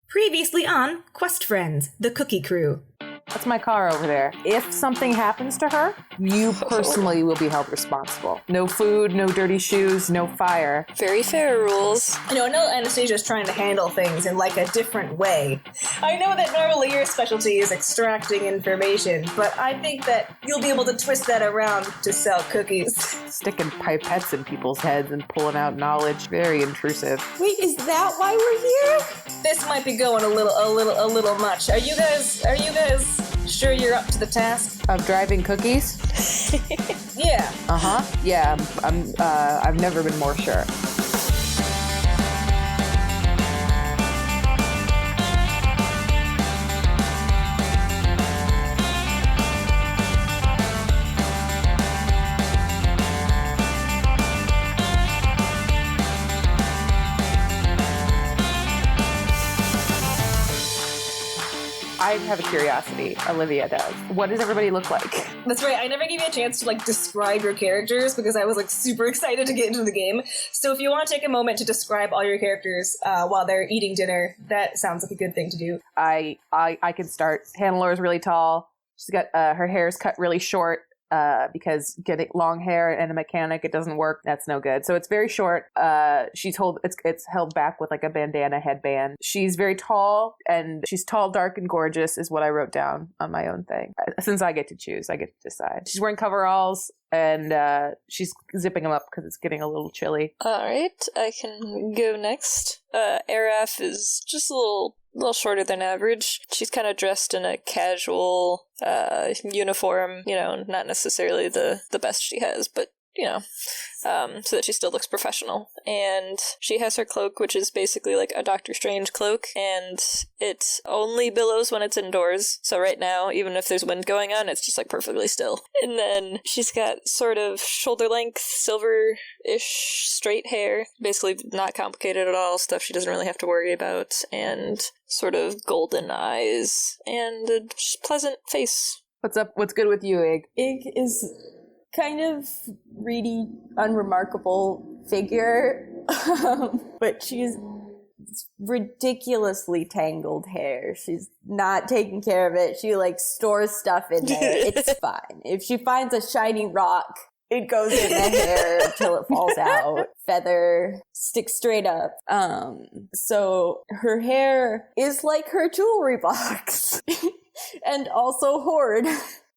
Previously on Quest Friends, the Cookie Crew. That's my car over there. If something happens to her, you personally will be held responsible. No food, no dirty shoes, no fire. Very fair rules. I know Anastasia's trying to handle things in like a different way. I know that normally your specialty is extracting information, but I think that you'll be able to twist that around to sell cookies. Sticking pipettes in people's heads and pulling out knowledge. Very intrusive. Wait, is that why we're here? This might be going a little much. Are you guys sure you're up to the task? Of driving cookies? Yeah. Yeah, I've never been more sure. I have a curiosity. Olivia does. What does everybody look like? That's right. I never gave you a chance to like describe your characters because I was like super excited to get into the game. So if you want to take a moment to describe all your characters while they're eating dinner, that sounds like a good thing to do. I can start. Hannelore really tall. She's got her hair is cut really short. Because getting long hair and a mechanic, it doesn't work. That's no good. So it's very short. It's held back with like a bandana headband. She's very tall, and she's tall, dark, and gorgeous is what I wrote down on my own thing. Since I get to choose, I get to decide. She's wearing coveralls, and she's zipping them up because it's getting a little chilly. All right, I can go next. Araf is just a little shorter than average. She's kind of dressed in a casual uniform, not necessarily the best she has, but so that she still looks professional. And she has her cloak, which is basically like a Doctor Strange cloak, and it only billows when it's indoors. So right now, even if there's wind going on, it's just like perfectly still. And then she's got sort of shoulder-length, silver-ish straight hair, basically not complicated at all, stuff she doesn't really have to worry about, and sort of golden eyes, and a just pleasant face. What's up? What's good with you, Ig? Ig is kind of really unremarkable figure, but she's ridiculously tangled hair. She's not taking care of it. She like stores stuff in there. It's fine. If she finds a shiny rock, it goes in the hair until it falls out. Feather sticks straight up. So her hair is like her jewelry box and also hoard.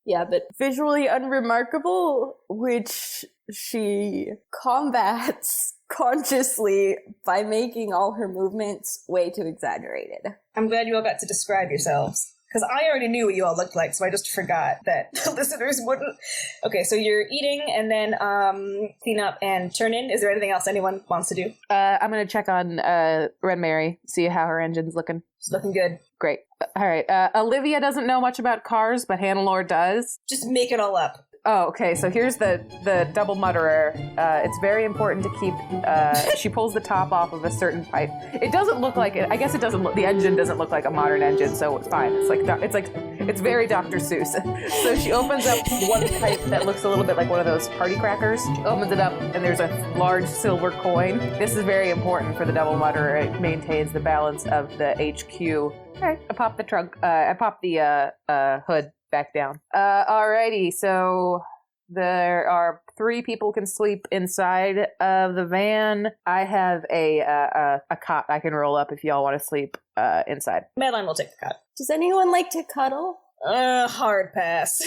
Yeah, but visually unremarkable, which she combats consciously by making all her movements way too exaggerated. I'm glad you all got to describe yourselves. Because I already knew what you all looked like, so I just forgot that the listeners wouldn't. Okay, so you're eating and then clean up and turn in. Is there anything else anyone wants to do? I'm going to check on Red Mary, see how her engine's looking. It's looking good. Great. All right. Olivia doesn't know much about cars, but Hannelore does. Just make it all up. Oh, okay. So here's the double mutterer. It's very important to keep. She pulls the top off of a certain pipe. It doesn't look like it. I guess it doesn't look. The engine doesn't look like a modern engine, so it's fine. It's very Dr. Seuss. So she opens up one pipe that looks a little bit like one of those party crackers. She opens it up, and there's a large silver coin. This is very important for the double mutterer. It maintains the balance of the HQ. Okay. I pop the trunk. I pop the hood back down. Alrighty, so there are 3 people can sleep inside of the van. I have a cot I can roll up if y'all want to sleep inside. Madeline will take the cot. Does anyone like to cuddle? Hard pass.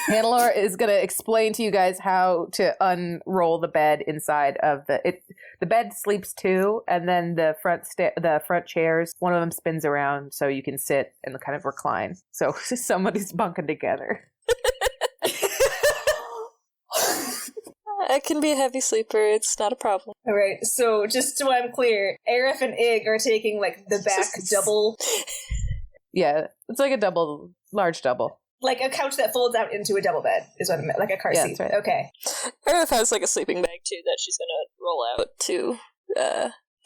Hannelore is going to explain to you guys how to unroll the bed inside of the bed sleeps 2, and then the front chairs, one of them spins around so you can sit and kind of recline. So somebody's bunking together. I can be a heavy sleeper. It's not a problem. All right. So just so I'm clear, Arif and Ig are taking like the back double. Yeah, it's like a large double. Like a couch that folds out into a double bed is what I meant, like a car seat. That's right. Okay. Earth has like a sleeping bag too that she's gonna roll out to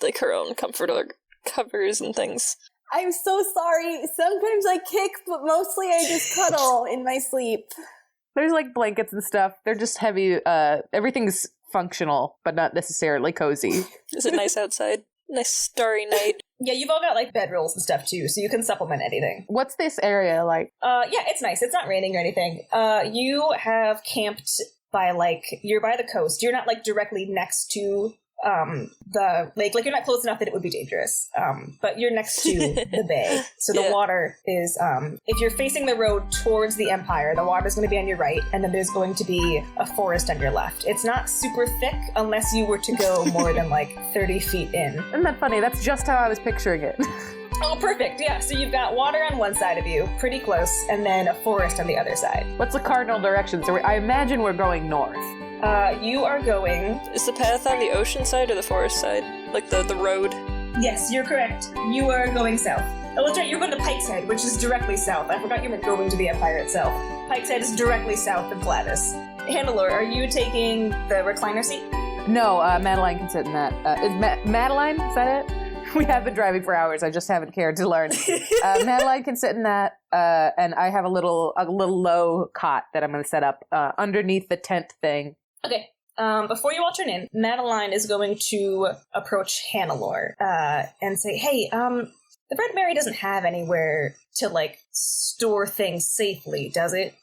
like her own comfort or covers and things. I'm so sorry. Sometimes I kick, but mostly I just cuddle in my sleep. There's like blankets and stuff. They're just heavy. Everything's functional, but not necessarily cozy. Is it nice outside? Nice starry night. Yeah, you've all got, like, bedrolls and stuff, too, so you can supplement anything. What's this area like? Yeah, it's nice. It's not raining or anything. You have camped by, like, you're by the coast. You're not, like, directly next to the lake. Like, you're not close enough that it would be dangerous. But you're next to the bay. So the water is, if you're facing the road towards the Empire, the water's going to be on your right, and then there's going to be a forest on your left. It's not super thick unless you were to go more than, like, 30 feet in. Isn't that funny? That's just how I was picturing it. Oh, perfect. Yeah, so you've got water on one side of you, pretty close, and then a forest on the other side. What's the cardinal direction? So I imagine we're going north. You are going... Is the path on the ocean side or the forest side? Like the road? Yes, you're correct. You are going south. Oh, that's right, you're going to Pike's Head, which is directly south. I forgot you were going to the Empire itself. Pike's Head is directly south of Gladys. Hannelore, are you taking the recliner seat? No, Madeline can sit in that. Is Madeline? Is that it? We have been driving for hours. I just haven't cared to learn. Madeline can sit in that, and I have a little low cot that I'm going to set up underneath the tent thing. Okay. Before you all turn in, Madeline is going to approach Hannelore and say, "Hey, the Red Mary doesn't have anywhere to, like, store things safely, does it?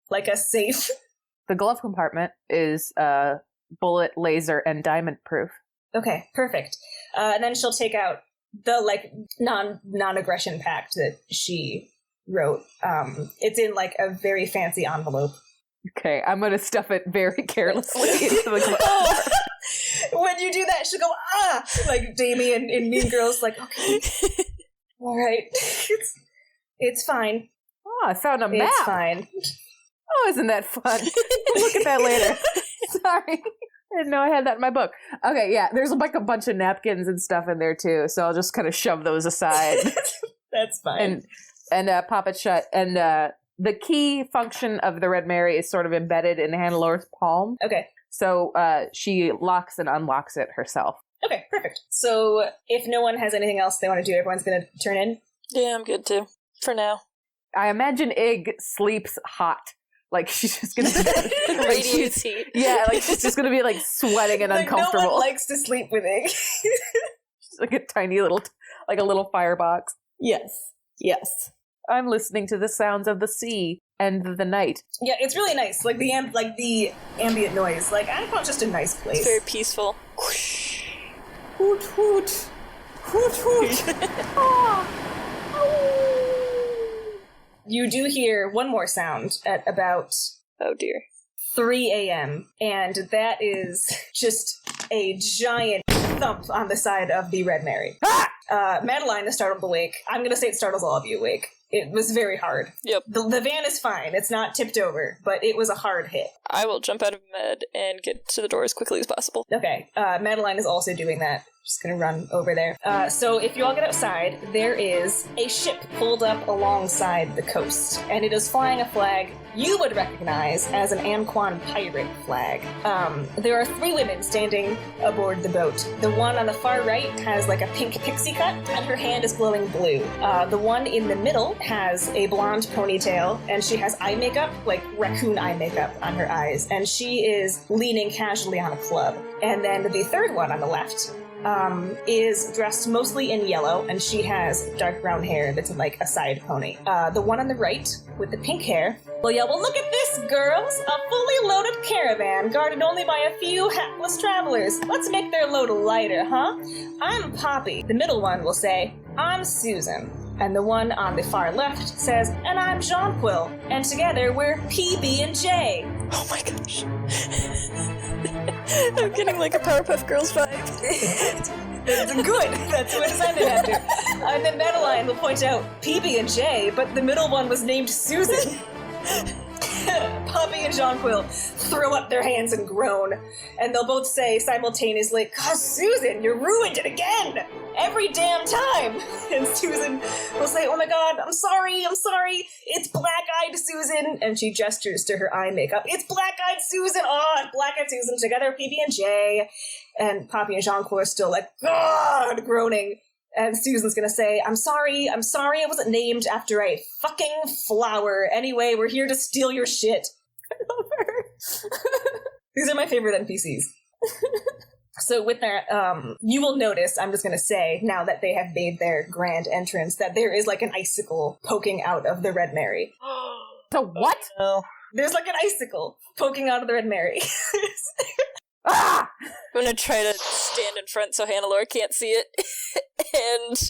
Like a safe?" The glove compartment is bullet, laser, and diamond proof. Okay, perfect. And then she'll take out the, like, non-aggression pact that she wrote. It's in, like, a very fancy envelope. Okay, I'm gonna stuff it very carelessly into the glove. When you do that, she'll go, "Ah!" Like Damien in Mean Girls, like, "Okay, all right, it's fine. Oh, I found a map. It's fine." Oh, isn't that fun? Look at that later. Sorry. I didn't know I had that in my book. Okay, yeah, there's like a bunch of napkins and stuff in there too, so I'll just kind of shove those aside. That's fine. And pop it shut. And the key function of the Red Mary is sort of embedded in Hannelore's palm. Okay. So she locks and unlocks it herself. Okay, perfect. So if no one has anything else they want to do, everyone's going to turn in? Yeah, I'm good too. For now. I imagine Ig sleeps hot. Like, she's just going to... Radiates heat. Yeah, like, she's just going to be, like, sweating and like, uncomfortable. No one likes to sleep with Ig. She's like a tiny little... Like a little firebox. Yes. Yes. I'm listening to the sounds of the sea and the night. Yeah, it's really nice. Like, the ambient noise. Like, I thought just a nice place. It's very peaceful. Hoot, hoot. Hoot, hoot. You do hear one more sound at about... Oh dear. 3 a.m. And that is just a giant thump on the side of the Red Mary. Ah! Madeline is startled awake. I'm going to say it startles all of you awake. It was very hard. Yep. The van is fine. It's not tipped over, but it was a hard hit. I will jump out of bed and get to the door as quickly as possible. Okay. Madeline is also doing that. Just gonna run over there. So if you all get outside, there is a ship pulled up alongside the coast, and it is flying a flag you would recognize as an Anquan pirate flag. There are 3 women standing aboard the boat. The one on the far right has like a pink pixie cut, and her hand is glowing blue. The one in the middle has a blonde ponytail, and she has eye makeup, like raccoon eye makeup on her eyes, and she is leaning casually on a club. And then the third one on the left is dressed mostly in yellow, and she has dark brown hair that's like a side pony. The one on the right with the pink hair, well, look at this, girls! A fully loaded caravan guarded only by a few hapless travelers. Let's make their load lighter, huh? I'm Poppy. The middle one will say, I'm Susan. And the one on the far left says, and I'm Jonquil. And together we're PB&J. Oh my gosh. I'm getting like a Powerpuff Girls vibe. Good. That's what it sounded after. And then Madeline will point out PB&J, but the middle one was named Susan. Poppy and Jonquil throw up their hands and groan, and they'll both say simultaneously, God, Susan, you ruined it again! Every damn time! And Susan will say, oh my god, I'm sorry, it's Black-Eyed Susan! And she gestures to her eye makeup, it's Black-Eyed Susan! Oh, Black-Eyed Susan, together PB&J! And Poppy and Jonquil are still like, God, groaning. And Susan's gonna say, I'm sorry I wasn't named after a fucking flower. Anyway, we're here to steal your shit. I love her. These are my favorite NPCs. So with that, you will notice, I'm just going to say, now that they have made their grand entrance, that there is like an icicle poking out of the Red Mary. So what? No. There's like an icicle poking out of the Red Mary. Ah! I'm gonna try to stand in front so Hannelore can't see it. And,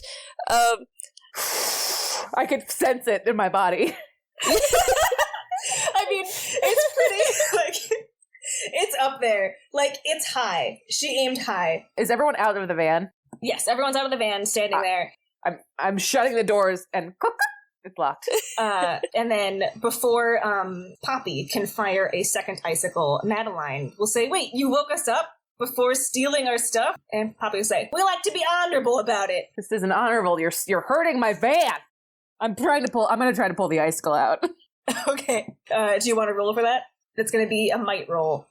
I could sense it in my body. I mean, it's pretty, like, it's up there. Like, it's high. She aimed high. Is everyone out of the van? Yes, everyone's out of the van, standing there. I'm shutting the doors and it's locked. And then before Poppy can fire a second icicle, Madeline will say, "Wait, you woke us up before stealing our stuff?" And Poppy will say, "We like to be honorable about it." This isn't honorable. You're hurting my van. I'm going to try to pull the icicle out. Okay. Do you want to roll for that? That's going to be a might roll.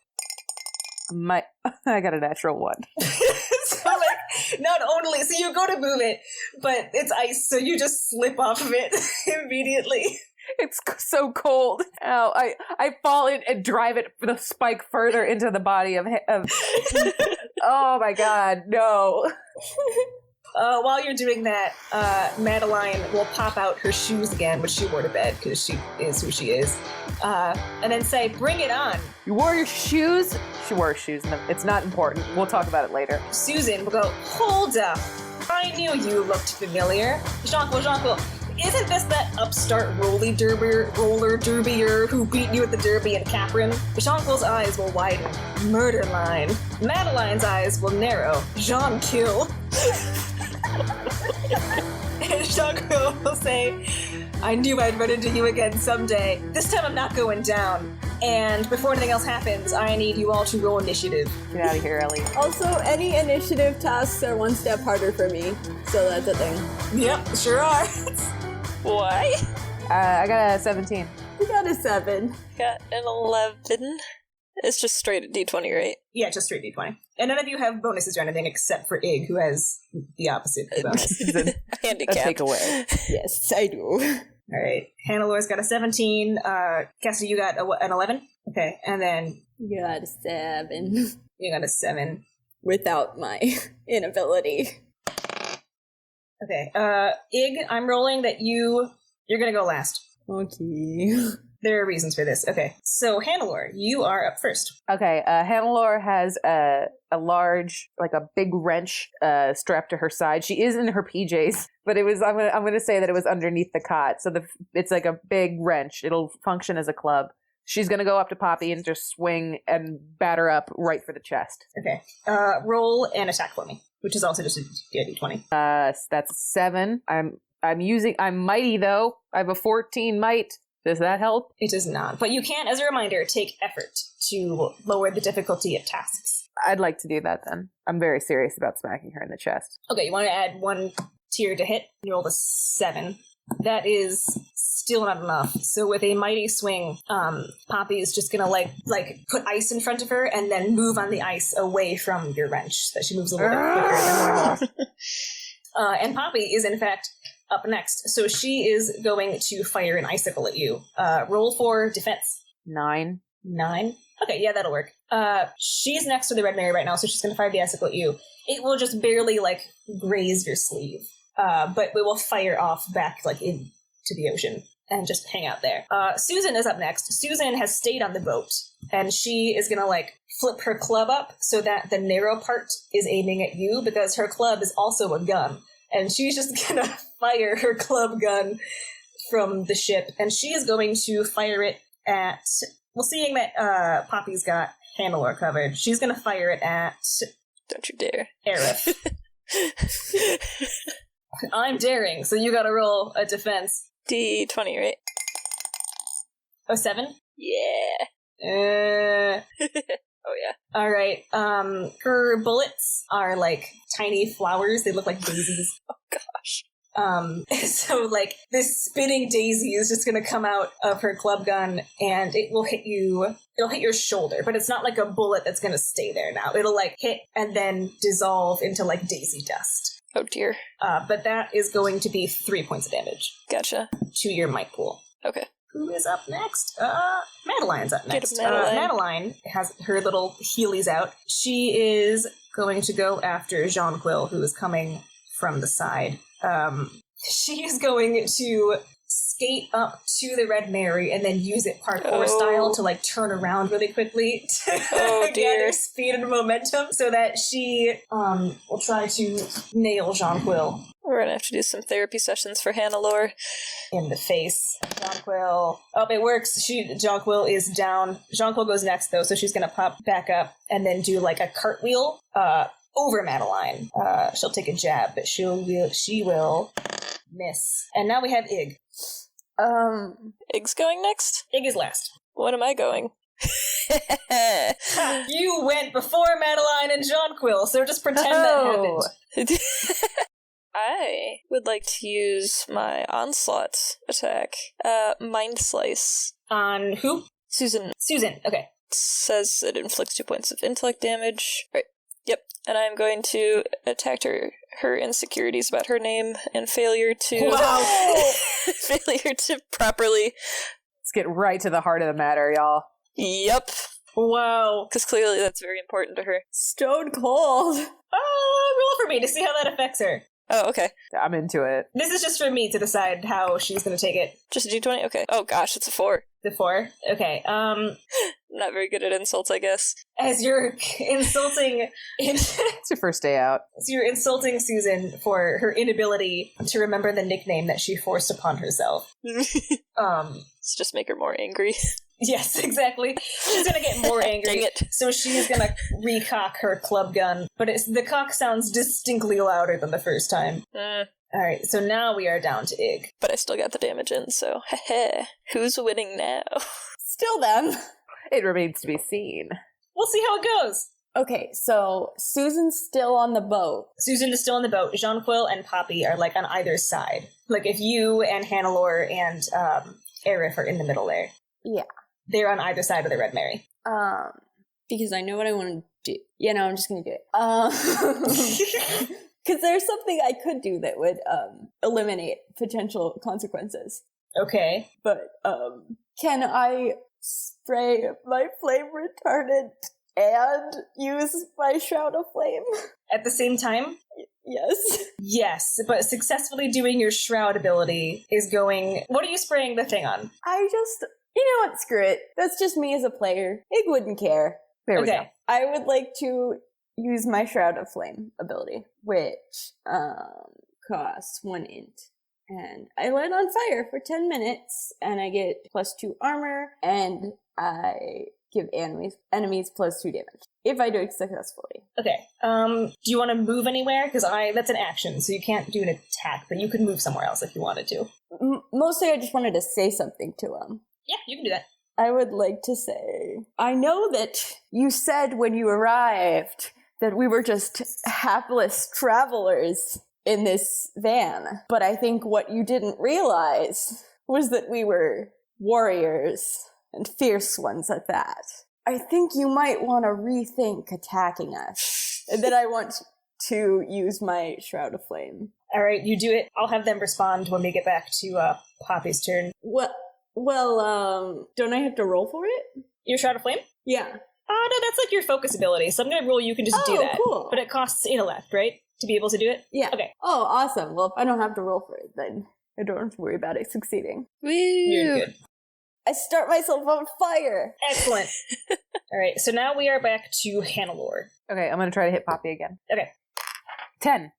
I got a natural 1. So, like, not only, so you go to move it, but it's ice, so you just slip off of it immediately. It's so cold. Ow. I fall in and drive it the spike further into the body of oh my god, no. While you're doing that, Madeline will pop out her shoes again, which she wore to bed because she is who she is, and then say, "Bring it on." You wore your shoes? She wore her shoes. It's not important. We'll talk about it later. Susan will go, "Hold up. I knew you looked familiar. Jonquil, isn't this that upstart roller derbier who beat you at the derby in Capron?" Jonquil's eyes will widen. "Murder line." Madeline's eyes will narrow. "Jean kill." And Jonquil will say, "I knew I'd run into you again someday. This time I'm not going down. And before anything else happens, I need you all to roll initiative." Get out of here, Ellie. Also, any initiative tasks are one step harder for me, so that's a thing. Yep, sure are. why? I got a 17. You got a 7. Got an 11. It's just straight at D20, right? Yeah, just straight D20. And none of you have bonuses or anything except for Ig, who has the opposite bonus. It's a Handicap. takeaway. Yes, I do. All right. Hannelore got a 17. Cassie, you got an 11? Okay. And then You got a 7. you got a 7. Without my inability. Okay. Ig, I'm rolling that you're going to go last. Okay. There are reasons for this. Okay. So, Hannelore, you are up first. Okay, Hannelore has a large, like a big wrench strapped to her side. She is in her PJs, but it was I'm gonna say that it was underneath the cot. So it's like a big wrench. It'll function as a club. She's gonna go up to Poppy and just swing and batter up right for the chest. Okay. Roll an attack for me, which is also just a D20. That's 7. I'm mighty though. I have a 14 might. Does that help? It does not. But you can, as a reminder, take effort to lower the difficulty of tasks. I'd like to do that then. I'm very serious about smacking her in the chest. Okay, you want to add 1 tier to hit? You rolled a 7. That is still not enough. So with a mighty swing, Poppy is just gonna like put ice in front of her and then move on the ice away from your wrench, so that she moves a little bit quicker than normal. And Poppy is in fact up next. So she is going to fire an icicle at you. Roll for defense. 9. 9? Okay, yeah, that'll work. She's next to the Red Mary right now, so she's gonna fire the icicle at you. It will just barely, graze your sleeve. But it will fire off back, into the ocean and just hang out there. Susan is up next. Susan has stayed on the boat, and she is gonna, flip her club up so that the narrow part is aiming at you, because her club is also a gun. And she's just gonna fire her club gun from the ship, and she is going to fire it at... Well, seeing that Poppy's got Hannelore covered, she's gonna fire it at... Don't you dare. Aerith. I'm daring, so you gotta roll a defense. D20, right? Oh, 7? Yeah. Oh, yeah. All right. Her bullets are tiny flowers. They look like daisies. Oh, gosh. So this spinning daisy is just gonna come out of her club gun, and it will hit you. It'll hit your shoulder, but it's not like a bullet that's gonna stay there now. It'll hit and then dissolve into daisy dust. Oh, dear. But that is going to be 3 points of damage Gotcha. to your might pool. Okay. who is up next? Madeline's up next. Madeline. Madeline has her little heelys out. She is going to go after Jonquil, who is coming from the side. She is going to skate up to the Red Mary and then use it parkour style to like turn around really quickly to gather speed and momentum so that she will try to nail Jonquil. We're gonna have to do some therapy sessions for Hannelore. In the face. Jonquil. Oh, it works. Jonquil is down. Jonquil goes next though, so she's gonna pop back up and then do like a cartwheel over Madeline. She'll take a jab, but she will miss. And now we have Ig. Ig's going next? Ig is last. When am I going? You went before Madeline and Jonquil, so just pretend that happened. I would like to use my onslaught attack. Mind Slice. On who? Susan. Susan, okay. Says it inflicts 2 points of intellect damage. Right. Yep. And I'm going to attack her insecurities about her name and failure to failure to properly. Let's get right to the heart of the matter, y'all. Yep. Wow. Because clearly that's very important to her. Stone cold. Roll for me to see how that affects her. Oh, okay. I'm into it. This is just for me to decide how she's going to take it. Just a d20? Okay. Oh gosh, it's a 4. The 4? Okay. Not very good at insults, I guess. As you're insulting... It's your first day out. So you're insulting Susan for her inability to remember the nickname that she forced upon herself. Let's just make her more angry. Yes, exactly. She's gonna get more angry. Dang it. So she's gonna recock her club gun, but the cock sounds distinctly louder than the first time. Alright, so now we are down to Ig. But I still got the damage in, so heh. Who's winning now? Still them. It remains to be seen. We'll see how it goes. Okay, so Susan's still on the boat. Susan is still on the boat. Jonquil and Poppy are like on either side. Like if you and Hannelore and Aerith are in the middle there. Yeah. They're on either side of the Red Mary. Because I know what I want to do. Yeah, no, I'm just going to do it. Because there's something I could do that would eliminate potential consequences. Okay. But can I spray my flame retardant and use my Shroud of Flame? At the same time? Yes. Yes, but successfully doing your Shroud ability is going... What are you spraying the thing on? I just... You know what? Screw it. That's just me as a player. Ig wouldn't care. There we go. I would like to use my Shroud of Flame ability, which costs 1 int. And I light on fire for 10 minutes, and I get +2 armor, and I give enemies +2 damage. If I do it successfully. Okay. Do you want to move anywhere? Because that's an action, so you can't do an attack, but you could move somewhere else if you wanted to. Mostly I just wanted to say something to him. Yeah, you can do that. I would like to say, I know that you said when you arrived that we were just hapless travelers in this van, but I think what you didn't realize was that we were warriors, and fierce ones at that. I think you might want to rethink attacking us, and then I want to use my Shroud of Flame. Alright, you do it. I'll have them respond when we get back to Poppy's turn. Well, don't I have to roll for it? Your Shroud of Flame? Yeah. No, that's like your focus ability, so I'm gonna roll you can just do that. Cool. But it costs intellect, right? To be able to do it? Yeah. Okay. Oh, awesome. Well, if I don't have to roll for it, then I don't have to worry about it succeeding. Woo! You're good. I start myself on fire! Excellent. Alright, so now we are back to Hannelore. Okay, I'm going to try to hit Poppy again. Okay. 10.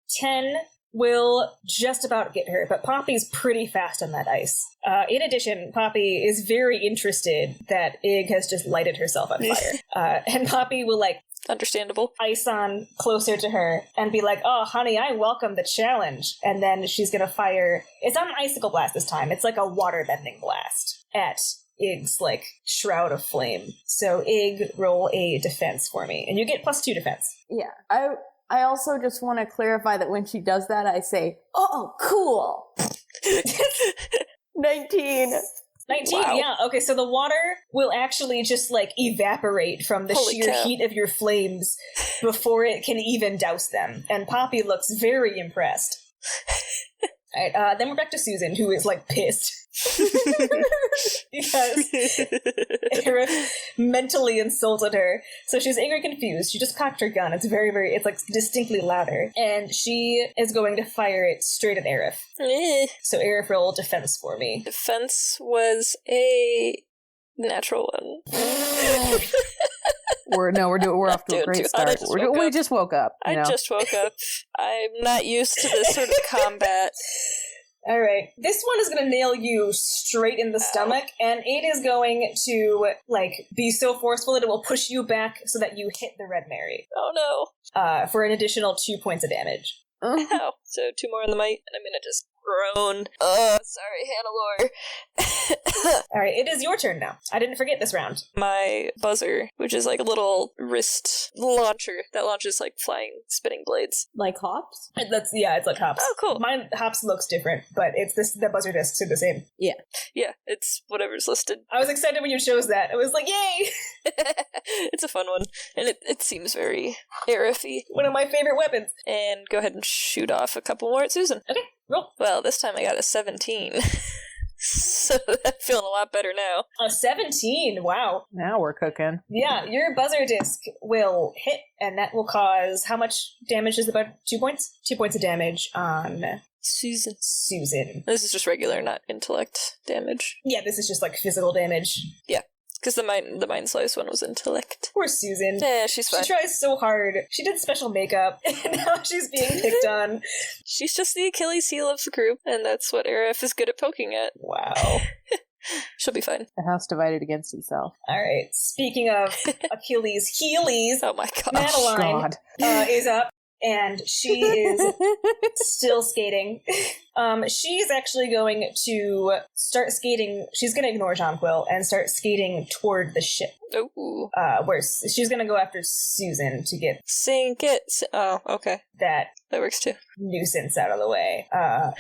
10 will just about get her, but Poppy's pretty fast on that ice. In addition, Poppy is very interested that Ig has just lighted herself on fire. And Poppy will, Understandable. ice on closer to her and be like, oh, honey, I welcome the challenge. And then she's gonna fire... It's not an icicle blast this time. It's like a water-bending blast at Ig's, Shroud of Flame. So, Ig, roll a defense for me. And you get +2 defense. Yeah. I also just want to clarify that when she does that, I say, oh, cool! 19. 19, Wow. yeah. Okay, so the water will actually just, evaporate from the Holy sheer cow. heat of your flames before it can even douse them. And Poppy looks very impressed. Alright, then we're back to Susan, who is, pissed. Because Aerith mentally insulted her. So she's angry and confused. She just cocked her gun. It's very, very, it's like distinctly louder. And she is going to fire it straight at Aerith. So Aerith, roll defense for me. Defense was a natural one. We're off to a great start. We just woke up. I just woke up. I'm not used to this sort of combat. All right. This one is going to nail you straight in the stomach, and it is going to, like, be so forceful that it will push you back so that you hit the Red Mary. Oh, no. For an additional 2 points of damage. Ow. So 2 more on the might, and I'm going to just groan. Oh, sorry, Hannelore. All right, it is your turn now. I didn't forget this round. My buzzer, which is like a little wrist launcher that launches like flying spinning blades. Like hops? It's like hops. Oh, cool. Mine hops looks different, but it's the buzzer discs are the same. Yeah, it's whatever's listed. I was excited when you chose that. I was like, yay! It's a fun one, and it seems very Aerith-y. One of my favorite weapons. And go ahead and shoot off a couple more at Susan. Okay, roll. Well, this time I got a 17. So I'm feeling a lot better now. A 17, wow. Now we're cooking. Yeah, your buzzer disc will hit, and that will cause, how much damage is about 2 points? 2 points of damage on Susan. This is just regular, not intellect damage. Yeah, this is just like physical damage. Yeah. Because the mind slice one was intellect. Poor Susan. Yeah, she's fine. She tries so hard. She did special makeup, and now she's being picked on. She's just the Achilles heel of the group, and that's what Aerith is good at poking at. Wow. She'll be fine. The house divided against itself. All right. Speaking of Achilles' heelies, oh my gosh. Madeline is up. And she is still skating. She's actually going to start skating. She's going to ignore Jonquil and start skating toward the ship. Ooh. Where she's going to go after Susan to get Sink it. Oh, okay. That works too. Nuisance out of the way.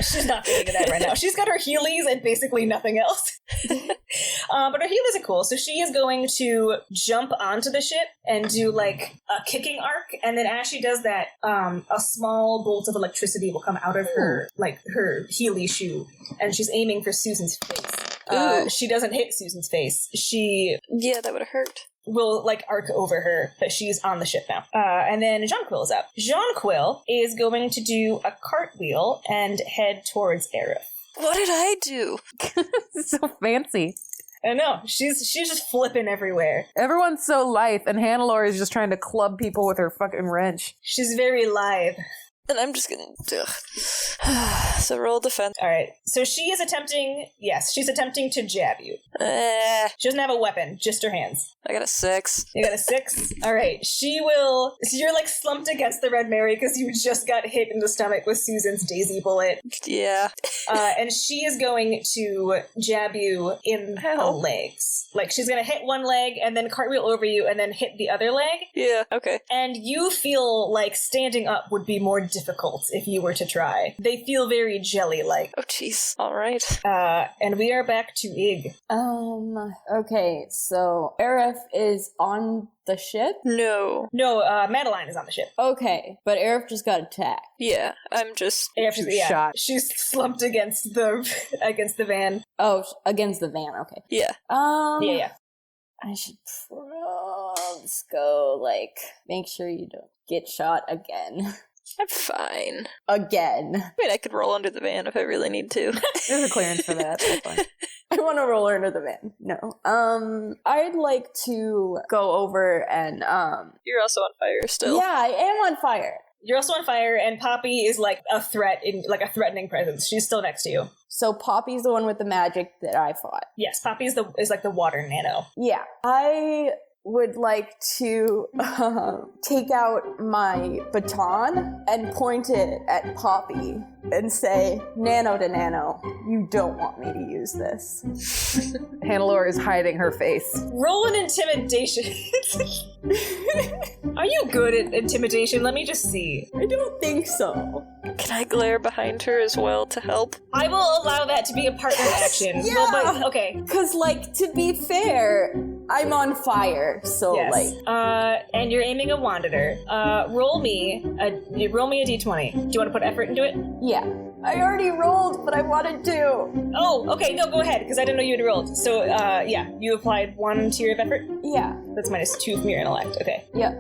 She's not thinking of that right now. She's got her Heelys and basically nothing else. But her Heelys are cool. So she is going to jump onto the ship and do like a kicking arc. And then as she does that, a small bolt of electricity will come out of her Heely shoe. And she's aiming for Susan's face. She doesn't hit Susan's face. Yeah, that would have hurt. Will like arc over her, but she's on the ship now. And then Jonquil is up. Jonquil is going to do a cartwheel and head towards Aerith. What did I do? So fancy. I know. She's just flipping everywhere. Everyone's so lithe, and Hannelore is just trying to club people with her fucking wrench. She's very lithe. And I'm just gonna... So roll defense. Alright, so she's attempting to jab you. She doesn't have a weapon, just her hands. I got a 6. You got a 6? Alright, she will... So you're like slumped against the Red Mary because you just got hit in the stomach with Susan's daisy bullet. Yeah. And she is going to jab you in the legs. Like, she's gonna hit one leg and then cartwheel over you and then hit the other leg. Yeah, okay. And you feel like standing up would be more difficult if you were to try. They feel very jelly-like. Oh, jeez. All right. And we are back to Ig. Okay, so Aerith is on the ship? No, Madeline is on the ship. Okay, but Aerith just got attacked. Yeah, I'm just... shot. She's slumped against the van. Oh, against the van, okay. Yeah. Yeah. I should let's go, like, make sure you don't get shot again. I'm fine. Again. I mean, I could roll under the van if I really need to. There's a clearance for that. That's fine. I want to roll under the van. No. I'd like to go over and, You're also on fire still. Yeah, I am on fire. You're also on fire, and Poppy is like a threat, like a threatening presence. She's still next to you. So Poppy's the one with the magic that I fought. Yes, Poppy is like the water nano. Yeah. I would like to take out my baton and point it at Poppy and say, Nano to Nano, you don't want me to use this. Hannelore is hiding her face. Roll an intimidation. Are you good at intimidation? Let me just see. I don't think so. Can I glare behind her as well to help? I will allow that to be a partner action. Yeah! Well, but, okay. Because, like, to be fair, I'm on fire, so, Yes. like... And you're aiming a wand at her. Roll me a d20. Do you want to put effort into it? Yeah. I already rolled, but I wanted to. Oh, okay, no, go ahead, because I didn't know you had rolled. So, yeah, you applied 1 to your effort? Yeah. That's -2 from your intellect, okay. Yeah,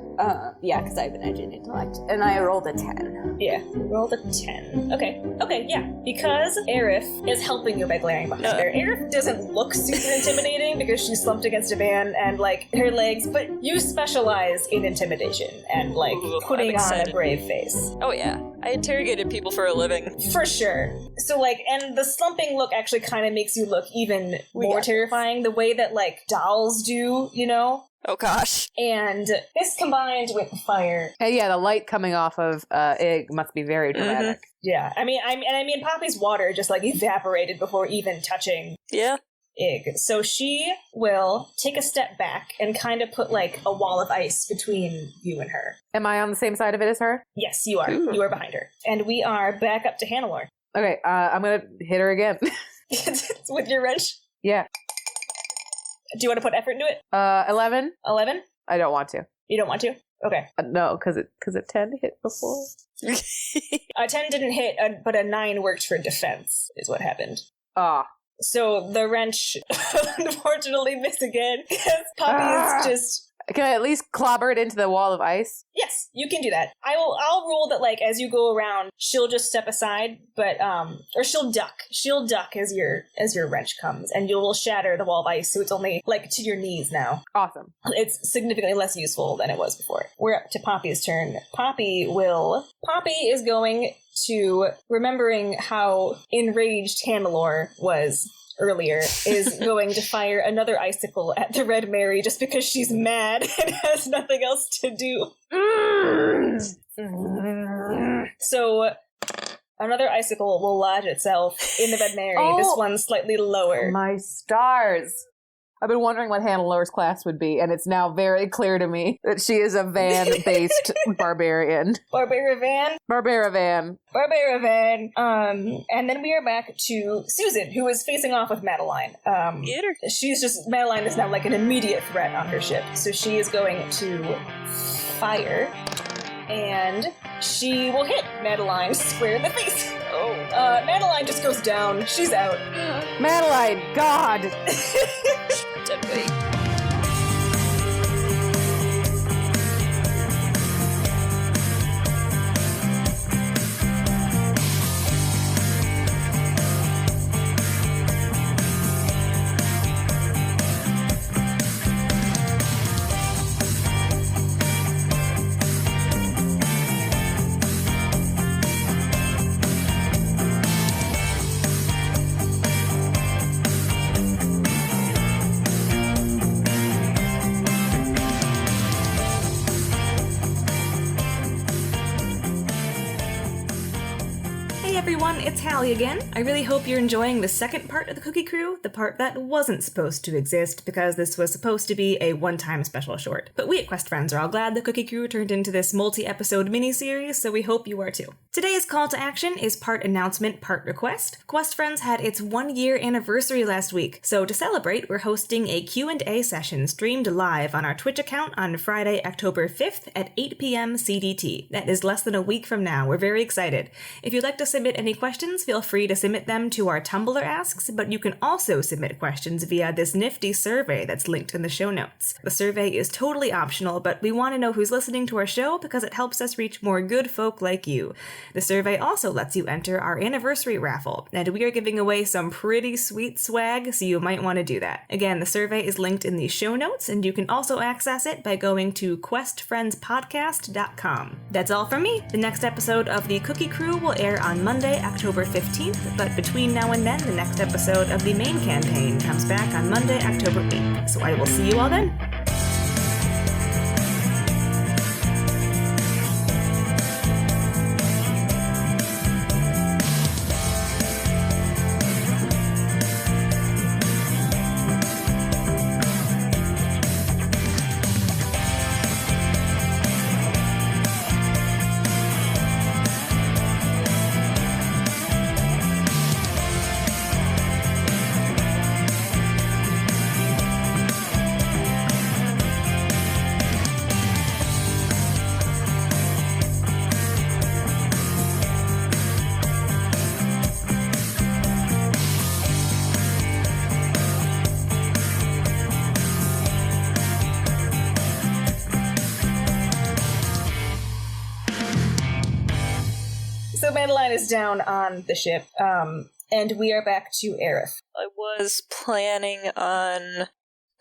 because I have an edge in intellect. And I rolled a 10. Yeah, rolled a 10. Okay, yeah. Because Aerith is helping you by glaring behind her. Aerith doesn't look super intimidating because she's slumped against a van and, like, her legs, but you specialize in intimidation and, like, putting on a brave face. Oh, yeah. I interrogated people for a living. For sure. So, like, and the slumping look actually kind of makes you look even more terrifying, the way that, like, dolls do, you know? Oh, gosh. And this combined with the fire. And yeah, the light coming off of Ig must be very dramatic. Yeah, I mean, Poppy's water just, like, evaporated before even touching Ig. So she will take a step back and kind of put, like, a wall of ice between you and her. Am I on the same side of it as her? Yes, you are. Ooh. You are behind her. And we are back up to Hannelore. Okay, I'm gonna hit her again. With your wrench? Yeah. Do you want to put effort into it? 11. 11? I don't want to. You don't want to? Okay. No, because a 10 hit before. A 10 didn't hit, but a 9 worked for defense, is what happened. Ah. So the wrench unfortunately missed again, because Poppy is just... Can I at least clobber it into the wall of ice? Yes, you can do that. I'll rule that, like, as you go around, she'll just step aside, but or she'll duck. She'll duck as your wrench comes, and you will shatter the wall of ice, so it's only, like, to your knees now. Awesome. It's significantly less useful than it was before. We're up to Poppy's turn. Poppy is going to, remembering how enraged Hannelore was earlier, is going to fire another icicle at the Red Mary just because she's mad and has nothing else to do. So another icicle will lodge itself in the Red Mary. Oh, this one's slightly lower. My stars. I've been wondering what Hannelore's class would be, and it's now very clear to me that she is a van-based barbarian. Barbaravan. And then we are back to Susan, who is facing off with Madeline. Madeline is now, like, an immediate threat on her ship, so she is going to fire, and she will hit Madeline square in the face. Oh. Madeline just goes down. She's out. Madeline, God! Dead weight. It's Hallie again. I really hope you're enjoying the second part of the Cookie Crew, the part that wasn't supposed to exist because this was supposed to be a one-time special short. But we at Quest Friends are all glad the Cookie Crew turned into this multi-episode mini-series, so we hope you are too. Today's call to action is part announcement, part request. Quest Friends had its 1-year anniversary last week, so to celebrate, we're hosting a Q&A session streamed live on our Twitch account on Friday, October 5th at 8 p.m. CDT. That is less than a week from now. We're very excited. If you'd like to submit any questions, feel free to submit them to our Tumblr Asks, but you can also submit questions via this nifty survey that's linked in the show notes. The survey is totally optional, but we want to know who's listening to our show because it helps us reach more good folk like you. The survey also lets you enter our anniversary raffle, and we are giving away some pretty sweet swag, so you might want to do that. Again, the survey is linked in the show notes, and you can also access it by going to questfriendspodcast.com. That's all from me. The next episode of the Cookie Crew will air on Monday, October 15th, but between now and then, the next episode of the main campaign comes back on Monday, October 8th. So I will see you all then. Madeline is down on the ship, and we are back to Aerith. I was planning on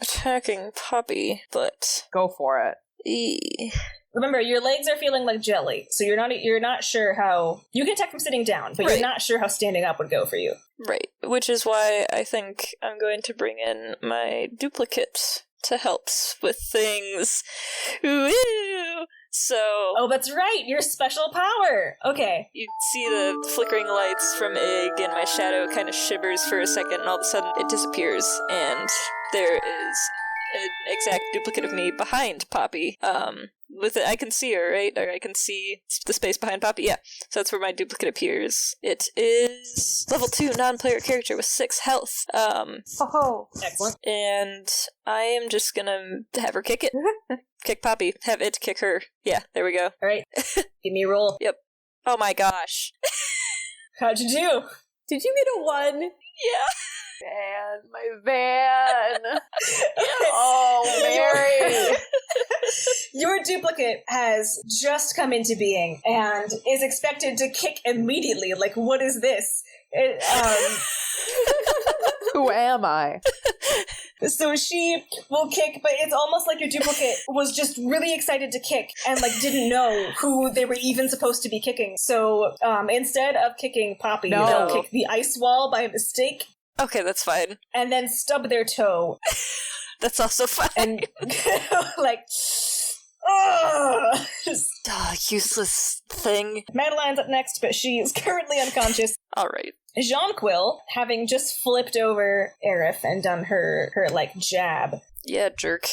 attacking Poppy, but Go for it. Remember, your legs are feeling like jelly, so you're not sure how... You can attack from sitting down, but Right. you're not sure how standing up would go for you. Right, which is why I think I'm going to bring in my duplicate to help with things. Woo! So... Oh, that's right! Your special power! Okay. You see the flickering lights from Egg, and my shadow kind of shivers for a second, and all of a sudden it disappears, and there is an exact duplicate of me behind Poppy. With it, I can see her, right? Or I can see the space behind Poppy. Yeah, so that's where my duplicate appears. It is level 2 non-player character with 6 health. Oh, Excellent. And I am just gonna have her kick it. Kick Poppy. Have it kick her. Yeah, there we go. Alright. Give me a roll. Yep. Oh my gosh. How'd you do? Did you get a 1? Yeah. van, my van. Oh, Mary. Your duplicate has just come into being and is expected to kick immediately. Like, what is this? Who am I? So she will kick, but it's almost like your duplicate was just really excited to kick and like didn't know who they were even supposed to be kicking. So instead of kicking Poppy, they'll kick the ice wall by mistake. Okay, that's fine. And then stub their toe. That's also fine. And like, just useless thing. Madeline's up next, but she is currently unconscious. All right. Jonquil, having just flipped over Aerith and done her like jab, Yeah, jerk.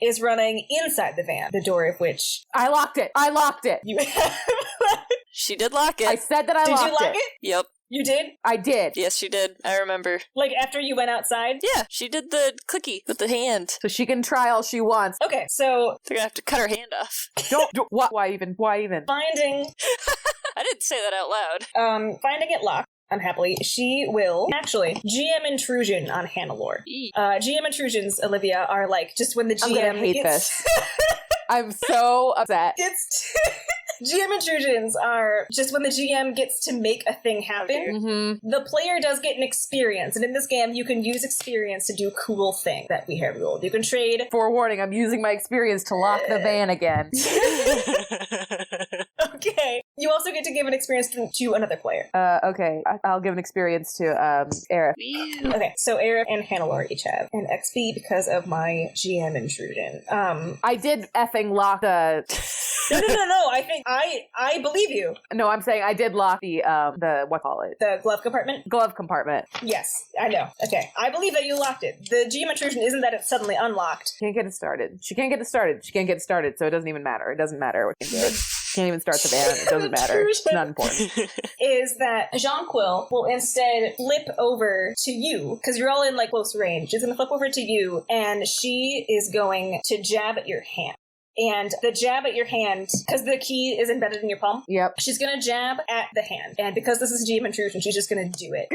is running inside the van, the door of which I locked it. you She did lock it. I said that I Did locked you lock it? Yep. You did? I did. Yes, she did. I remember. Like after you went outside? Yeah, she did the clicky with the hand. So she can try all she wants. Okay, so They're gonna have to cut her hand off. Don't. Why even? Why even? finding I didn't say that out loud. finding it locked, unhappily, she will actually GM intrusion on Hannelore. GM intrusions, Olivia, are like just when the GM I'm gonna hate gets this. I'm so upset. GM intrusions are just when the GM gets to make a thing happen. Mm-hmm. The player does get an experience, and in this game, you can use experience to do cool thing that we have rolled. You can trade. Forewarning, I'm using my experience to lock the van again. Okay. You also get to give an experience to another player. Okay. I'll give an experience to Aerith. Okay, so Aerith and Hannelore each have an XP because of my GM intrusion. I did effing lock the... No. I believe you. No, I'm saying I did lock the what call it? The glove compartment? Glove compartment. Yes, I know. Okay, I believe that you locked it. The GM intrusion isn't that it's suddenly unlocked. Can't get it started. She can't get it started. She can't get it started, so it doesn't even matter. It doesn't matter what you do. Can't even start the van. It doesn't matter. It's not important. Is that Jonquil will instead flip over to you, because you're all in like close range. She's going to flip over to you, and she is going to jab at your hand. And the jab at your hand, because the key is embedded in your palm, Yep. she's going to jab at the hand. And because this is GM intrusion, she's just going to do it.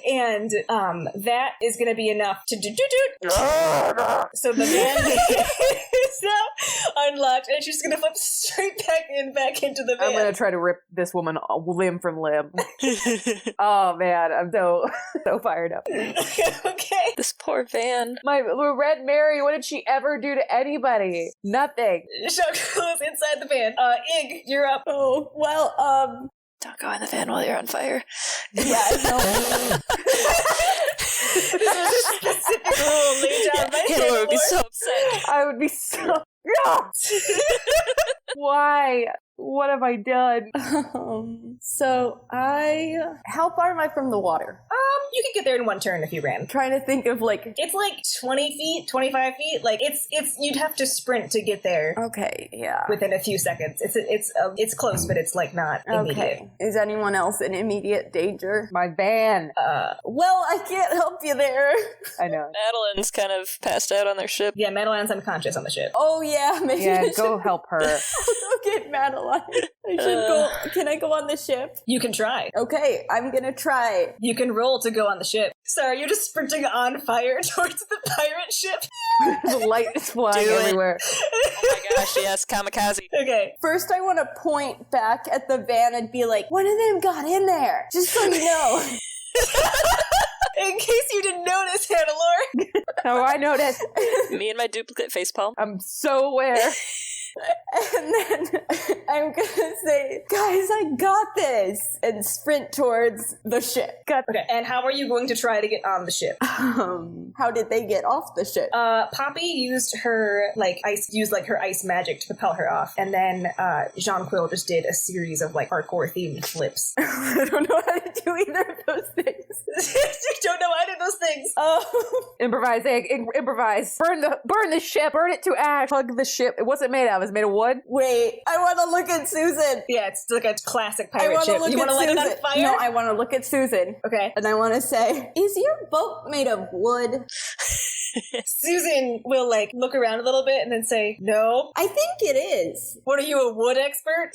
And that is going to be enough to do. So the van is now unlocked, and she's going to flip straight back into the van. I'm gonna try to rip this woman limb from limb. Oh man, I'm so fired up. Okay. This poor van. My Red Mary, what did she ever do to anybody? Nothing. Jonquil is inside the van. Ig, you're up. Oh, well, Don't go in the van while you're on fire. yeah, no. This is a specific rule laid down by Hannelore would be Hannelore. so upset. I would be so... Why? What have I done? How far am I from the water? You could get there in one turn if you ran. I'm trying to think of like, It's like 20 feet, 25 feet. Like it's you'd have to sprint to get there okay, yeah. within a few seconds. It's close, but it's like not immediate. Okay. Is anyone else in immediate danger? My van. Well, I can't help you there. I know. Madeline's kind of passed out on their ship. Yeah, Madeline's unconscious on the ship. Oh yeah, maybe Yeah, I go should help her. go get Madeline. on. I should go. Can I go on the ship? You can try. Okay, I'm gonna try. You can roll to go on the ship. So are you just sprinting on fire towards the pirate ship? The light is flying Do it. everywhere. Oh my gosh, yes, kamikaze. Okay. First, I want to point back at the van and be like, one of them got in there, just so you know. In case you didn't notice, Hannelore. Oh, I noticed. Me and my duplicate facepalm. I'm so aware. And then I'm gonna say, guys, I got this, and sprint towards the ship. Okay, and how are you going to try to get on the ship? How did they get off the ship? Poppy used her her ice magic to propel her off, and then Jean-Quill just did a series of like parkour themed flips. I don't know how to do either of those things. You don't know either of those things. Improvise, egg. Improvise. Burn the ship. Burn it to ash. Hug the ship. It wasn't made out. It was made of wood. Wait, I want to look at Susan. Yeah, it's like a classic I pirate want to ship. look You want at to light Susan. it on fire? No, I want to look at Susan. Okay. And I want to say, is your boat made of wood? Susan will like look around a little bit and then say, no. I think it is. What, are you a wood expert?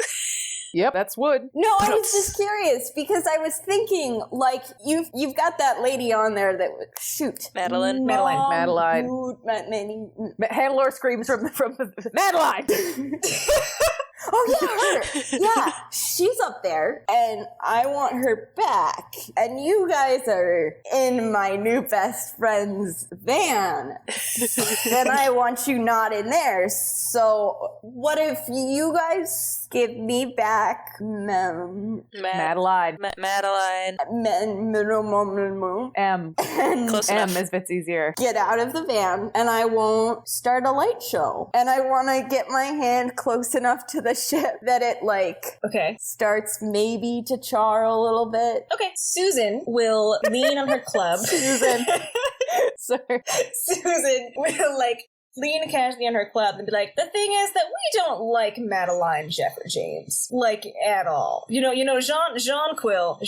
Yep, that's wood. No, I was just curious because I was thinking, like, you've got that lady on there that would shoot. Madeline. Madeline. Hannelore screams from Madeline. Oh yeah, her. Yeah, she's up there, and I want her back. And you guys are in my new best friend's van. Then I want you not in there. So what if you guys give me back Madeline. Madeline. M. Close M enough. is if it's easier. Get out of the van, and I won't start a light show. And I want to get my hand close enough to the ship that it like Okay. starts maybe to char a little bit. Okay. Susan will lean on her club. Susan. Sorry. Susan will like lean casually on her club and be like, the thing is that we don't like Madeline Jeffrey James, like, at all. You know, Jean-Quill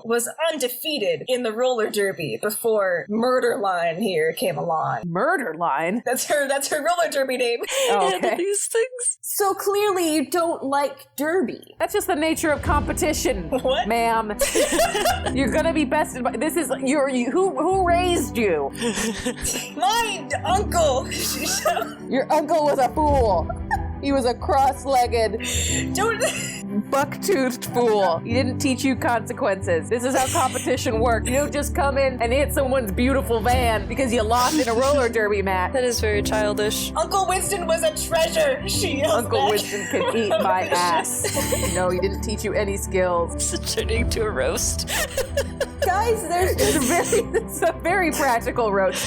was undefeated in the roller derby before Murder Line here came along. Murder line. That's her roller derby name. Oh, And okay. these things. So clearly you don't like derby. That's just the nature of competition, What? ma'am. You're gonna be bested by. This is who raised you? My uncle! Your uncle was a fool. He was a cross-legged, Don't. buck-toothed fool. He didn't teach you consequences. This is how competition works. You don't just come in and hit someone's beautiful van because you lost in a roller derby match. That is very childish. Uncle Winston was a treasure! She yells Uncle back. Winston can eat my ass. No, he didn't teach you any skills. It's turning to a roast. Guys, It's a very practical roast.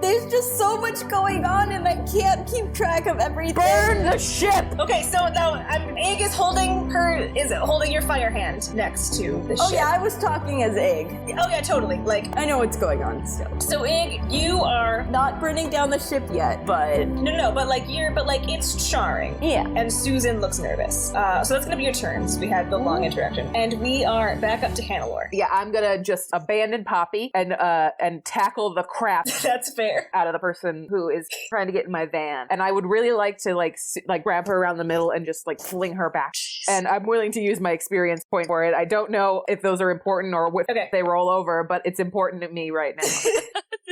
there's just so much going on and I can't keep track of everything. Burn the ship! Okay, so now Egg is holding your fire hand next to the Oh ship. yeah, I was talking as Egg. Oh yeah, totally. Like, I know what's going on still. so Egg, you are Not burning down the ship yet, but no, but it's charring. yeah. And Susan looks nervous. So that's gonna be your turns. We had the long interaction, and we are back up to Hannelore. Yeah, I'm gonna just abandon Poppy and tackle the crap That's fair. out of the person who is trying to get in my van. And I would really like to like grab her around the middle and just like fling her back. And I'm willing to use my experience point for it. I don't know if those are important or if Okay. they roll over, but it's important to me right now.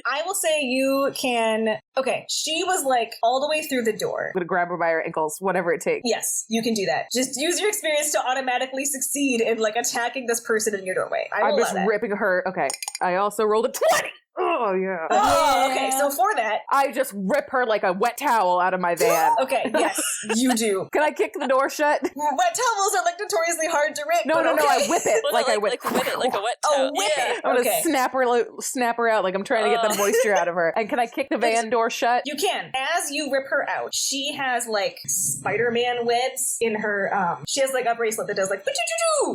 I will say you can. Okay, she was like all the way through the door. I'm gonna grab her by her ankles, whatever it takes. Yes, you can do that. Just use your experience to automatically succeed in like attacking this person in your doorway. I will I'm allow just that. ripping her. Okay, I also rolled a 20. Oh yeah. Oh, Yeah. okay. So for that, I just rip her like a wet towel out of my van. okay, yes, you do. Can I kick the door shut? Wet towels are like notoriously hard to rip. No, but no, no. okay. I whip it Well, like I whip. whip it like a wet Oh, towel. whip Yeah. it. I'm gonna Okay. snap her out like I'm trying to get the moisture out of her. And can I kick the van door shut? You can. As you rip her out, she has like Spider-Man webs in her. She has like a bracelet that does like.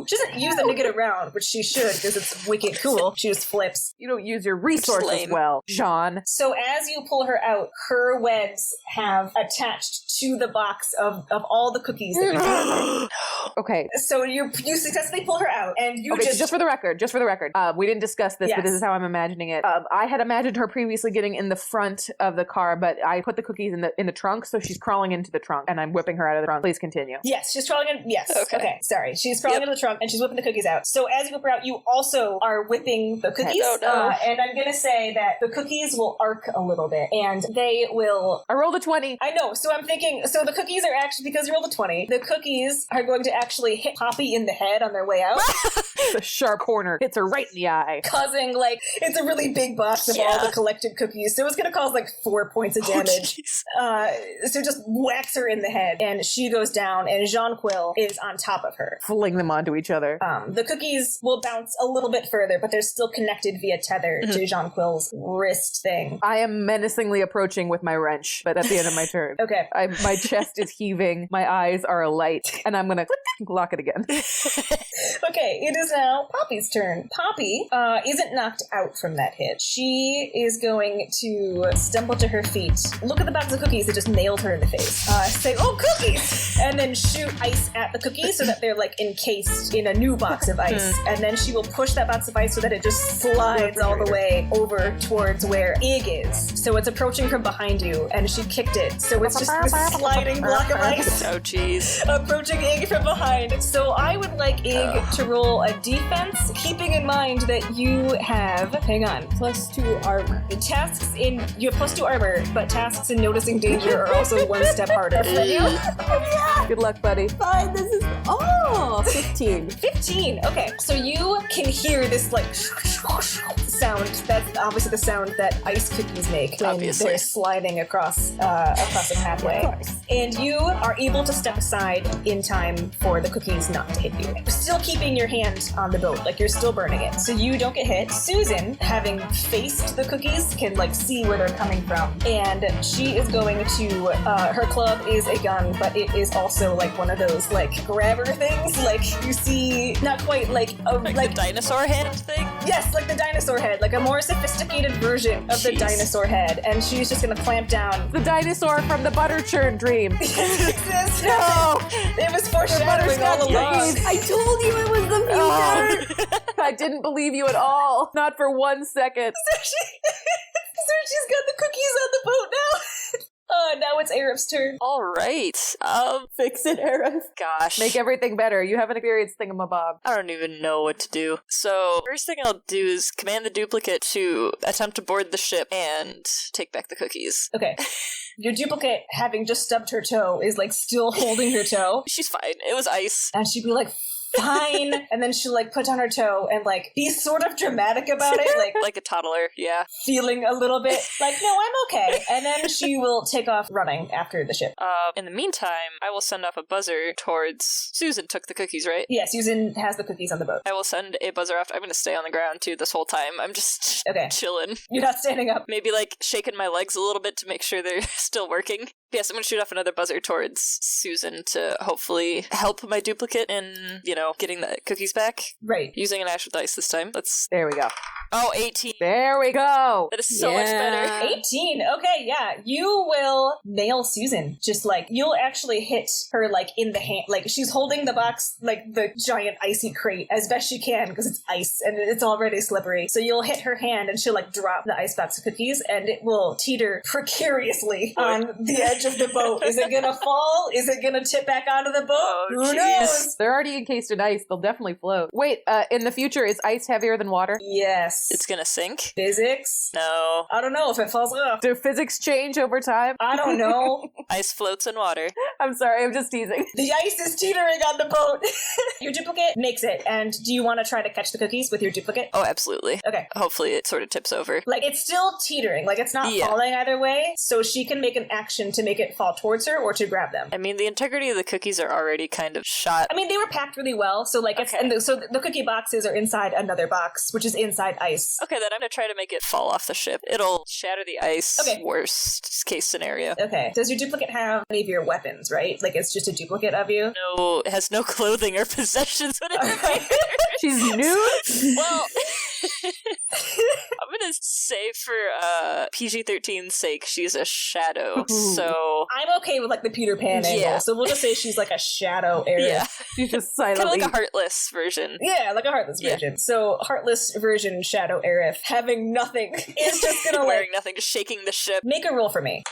She doesn't use them to get around, which she should because it's wicked cool. She just flips. You don't use your resources Lame. well, Jean. So as you pull her out, her webs have attached to the box of all the cookies that you found. Okay. So you successfully pull her out, and you So just for the record, we didn't discuss this, but this is how I'm imagining it. I had imagined her previously getting in the front of the car, but I put the cookies in the trunk, so she's crawling into the trunk, and I'm whipping her out of the trunk. Please continue. Yes, she's crawling in. Yes. Okay. Sorry. She's crawling into the trunk, and she's whipping the cookies out. So as you whip her out, you also are whipping the cookies. Oh, no. And I'm going to say that the cookies will arc a little bit, and they will... I rolled a 20. I know. So I'm thinking... So the cookies are actually... Because you rolled a 20, the cookies are going to actually hit Poppy in the head on their way out. The sharp corner hits her right in the eye. Causing, like... It's a really big box of all the collected cookies, so it's going to cause, like, 4 points of damage. So just whacks her in the head, and she goes down, and Jonquil is on top of her. Fling them onto each other. The cookies will bounce a little bit further, but they're still connected via tether to Jonquil's wrist thing. I am menacingly approaching with my wrench, but at the end of my turn. Okay. My chest is heaving, my eyes are alight, and I'm gonna lock it again. Okay, it is now Poppy's turn. Poppy isn't knocked out from that hit. She is going to stumble to her feet, look at the box of cookies that just nailed her in the face, say, "Oh, cookies!" and then shoot ice at the cookies so that they're like encased in a new box of ice. And then she will push that box of ice so that it just slides all the way over towards where Ig is. So it's approaching from behind you, and she kicked it. So it's just this sliding block of ice. Oh, jeez. Approaching Ig from behind. So I would like Ig to roll a defense, keeping in mind that you have, hang on, +2 armor. you have +2 armor, but tasks in noticing danger are also one step harder for you. Good luck, buddy. Fine, this is 15. 15. Okay, so you can hear this like sound. That's obviously the sound that ice cookies make when Obviously. they're sliding across a pathway. Of course. And you are able to step aside in time for the cookies not to hit you. Still keeping your hand on the boat, like you're still burning it, so you don't get hit. Susan, having faced the cookies, can like see where they're coming from, and she is going to. Her club is a gun, but it is also like one of those like grabber things, like you see, not quite like a Like the dinosaur hand thing? Yes, like the dinosaur head, like a more sophisticated version of the dinosaur head, and she's just gonna clamp down. The dinosaur from the butter churn dream. No! It was foreshadowing all butterscotch along. cookies. I told you it was the future! I didn't believe you at all. Not for 1 second. So she's got the cookies on the boat now. Now it's Arab's turn. All right. Fix it, Arif. Gosh. Make everything better. You have an experienced thingamabob. I don't even know what to do. So, first thing I'll do is command the duplicate to attempt to board the ship and take back the cookies. Okay. Your duplicate, having just stubbed her toe, is like still holding her toe. She's fine. It was ice. And she'd be like, fine. And then she'll like put down her toe and like be sort of dramatic about it, Like a toddler, yeah. feeling a little bit like, no, I'm okay. And then she will take off running after the ship. In the meantime, I will send off a buzzer towards... Susan took the cookies, right? Yeah, Susan has the cookies on the boat. I will send a buzzer off. I'm going to stay on the ground, too, this whole time. I'm just Okay. chilling. You're not standing up. Maybe, like, shaking my legs a little bit to make sure they're still working. Yes, I'm going to shoot off another buzzer towards Susan to hopefully help my duplicate in, getting the cookies back. Right. Using an ash dice this time. There we go. Oh, 18. There we go. That is so much better. 18. Okay, yeah. You will nail Susan. Just like, you'll actually hit her like in the hand. Like, she's holding the box, like the giant icy crate, as best she can because it's ice and it's already slippery. So you'll hit her hand and she'll like drop the ice box of cookies and it will teeter precariously on the edge of the boat. Is it gonna fall? Is it gonna tip back onto the boat? Oh, Who jeez. knows? They're already encased in ice. They'll definitely float. Wait, in the future, is ice heavier than water? Yes. It's going to sink? Physics? No. I don't know if it falls off. Do physics change over time? I don't know. Ice floats in water. I'm sorry, I'm just teasing. The ice is teetering on the boat. Your duplicate makes it. And do you want to try to catch the cookies with your duplicate? Oh, absolutely. Okay. Hopefully it sort of tips over. Like, it's still teetering. Like, it's not Yeah. falling either way. So she can make an action to make it fall towards her or to grab them. I mean, the integrity of the cookies are already kind of shot. I mean, they were packed really well. So, like, it's, Okay. and so the cookie boxes are inside another box, which is inside ice. Okay, then I'm gonna try to make it fall off the ship. It'll shatter the ice. Okay. Worst case scenario. Okay. Does your duplicate have any of your weapons, right? Like, it's just a duplicate of you? No, it has no clothing or possessions. Whatever. Okay. She's nude? Well, I'm gonna say for PG-13's sake, she's a shadow. So I'm okay with like the Peter Pan angle, so we'll just say she's like a shadow Aerith. yeah, She's just silently. kind of like a heartless version. Yeah, like a heartless version. So heartless version Shadow Aerith, having nothing, is just gonna like Wearing nothing, just shaking the ship. make a roll for me.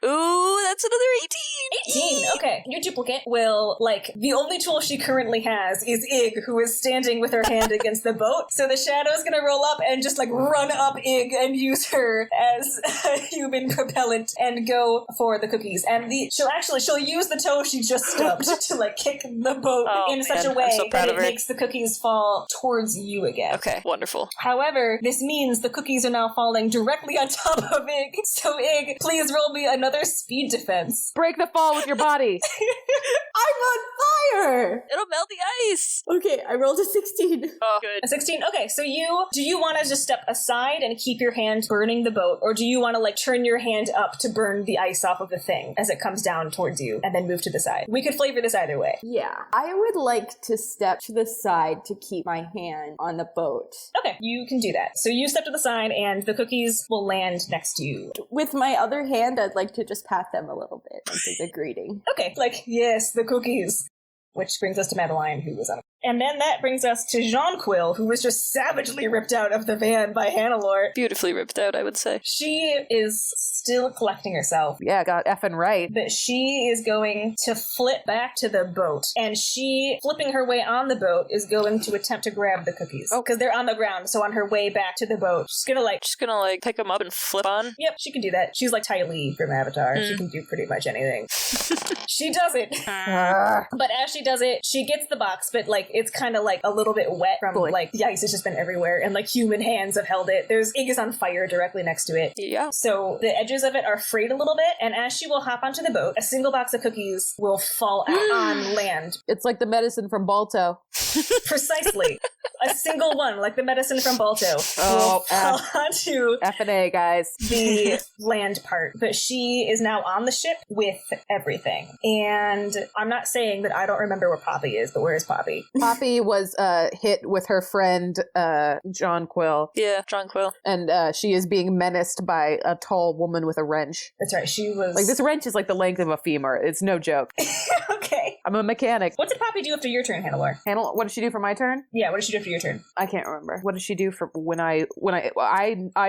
Ooh, that's another 18. 18. Okay. Your duplicate will, like, the only tool she currently has is Ig, who is standing with her hand against the boat. So the shadow's gonna roll up and just, like, run up Ig and use her as a human propellant and go for the cookies. And she'll use the toe she just stubbed to, like, kick the boat in such a way that it makes the cookies fall towards you again. Okay, wonderful. However, this means the cookies are now falling directly on top of Ig. So Ig, please roll me another speed defense. Break the fall with your body. I'm on fire! It'll melt the ice. Okay, I rolled a 16. Oh, good. A 16? Okay, so do you want to just step aside and keep your hand burning the boat, or do you want to, like, turn your hand up to burn the ice off of the thing as it comes down towards you, and then move to the side? We could flavor this either way. Yeah, I would like to step to the side to keep my hand on the boat. Okay, you can do that. So you step to the side, and the cookies will land next to you. With my other hand, I'd like to just pat them a little bit as a greeting. Okay, like, yes, the cookies. Which brings us to Madeline, who was on. And then that brings us to Jonquil, who was just savagely ripped out of the van by Hannelore. Beautifully ripped out, I would say. She is still collecting herself. Yeah, got effing right. But she is going to flip back to the boat. And she, flipping her way on the boat, is going to attempt to grab the cookies. Oh, because they're on the ground, so on her way back to the boat, she's gonna pick them up and flip on. Yep, she can do that. She's like Ty Lee from Avatar. She can do pretty much anything. She does it. But as she does it, she gets the box, but like it's kind of like a little bit wet from like the ice has just been everywhere, and like human hands have held it. Ig is on fire directly next to it. Yeah. So the edges of it are frayed a little bit, and as she will hop onto the boat, a single box of cookies will fall out on land. It's like the medicine from Balto. Precisely. A single one, like the medicine from Balto, Oh, will fall onto F&A, guys. the land part. But she is now on the ship with everything. And I'm not saying that I don't remember where Poppy is, but where is Poppy? Poppy was hit with her friend, Jonquil. Yeah, Jonquil. And she is being menaced by a tall woman with a wrench. That's right, she was... Like, this wrench is like the length of a femur. It's no joke. Okay. I'm a mechanic. What did Poppy do after your turn, Hannelore? What did she do for my turn? Yeah, what did she do after your turn? I can't remember. What did she do for when I